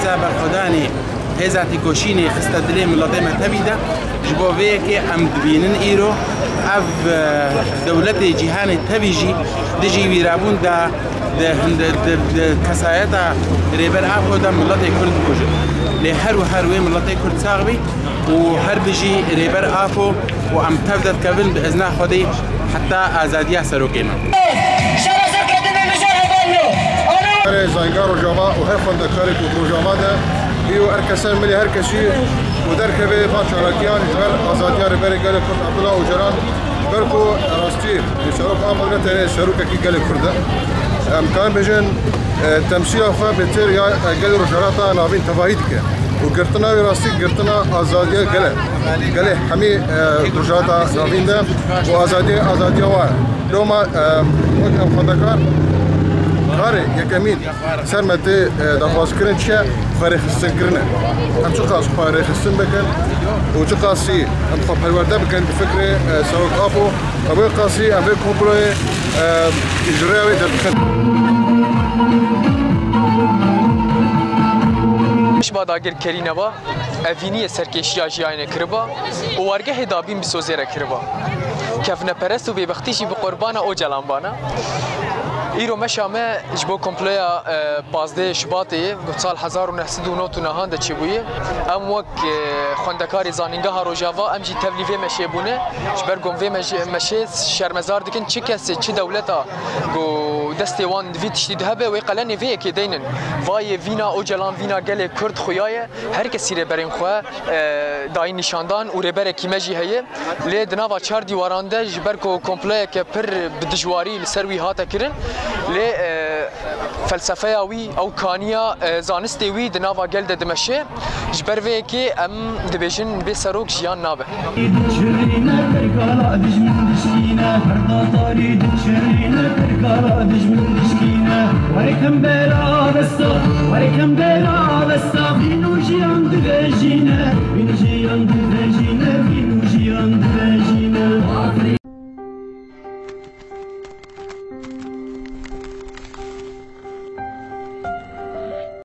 هێزا بەرخۆدانی هێزاتی کۆشینی خستە دلێ مڵەتێ مەتەبیدا ji bo vê yekê em dibînin îro ev dewletê cîhanê tevî jî di jî wîrabûn da kesayeta rêber Afo da miletê Kurd bikujin. Lê her û her wê miletê Kurd sax bî û her bijî rêber Afo û em tev dedkevin bi izna Xwedê heta azadiya serokê me. زنگار رجاوا و هر خواندکاری که رجاوا ده بیو هر کسی ملی هر کسی و در که به پاچالکیان جبر آزادیار بری گل کرد عبدالله و جران برکو راستی شروع آمد نتره شروع کی گل کرده امکان بجن تمثیل آفا بهتر یا گل رجالاتا نابین تفاهید که و گرتنا راستی گرتنا آزادی گله همی رجالاتا نابین ده و آزادی وار دوما خواندکار کاره یکمین سرمته دفاع کردن چه خارج خستن کردنه هم چه قاس خارج خستن بکن و چه قاسی هم خب پرورده بکن بفکر سوق آبو ابو قاسی ابو کمپلوی اجرایی در بکن مش باداگر کرینوا افینی سرکشی آجیانه کربا و وارگه دابین بسوزیره کربا کفنه پرست و ببختیشی به قربان او جلانبانه ایرو مشامه جبو کمپلیا 15 شباطی سال 1999 ده چی بویه ام وک خواندکاری زانینگاه روجاوا ام جی تبلیغ مشه بونه جبر گم و مشه شرمزار دکن چه کسی چه دولتا گو دستی وان وی تشدید هبه و قلنی وی کی دینن وای وینا او جلان وینا گله کرد خویای هر کسی ر برین خو دای نشاندان او ر بر کیمجی هه لی دناوا 4 دیوارانده جبر کو کمپلیا که پر بدجواری لسروی هاتا کرن لی فلسفه وی او کانیا زانستی وی دناوا گل دمشه جبر وی کی ام دبیجن به سروک جیان نابه ولكم بلا بسا بينو جيان دبيجينا بينو جيان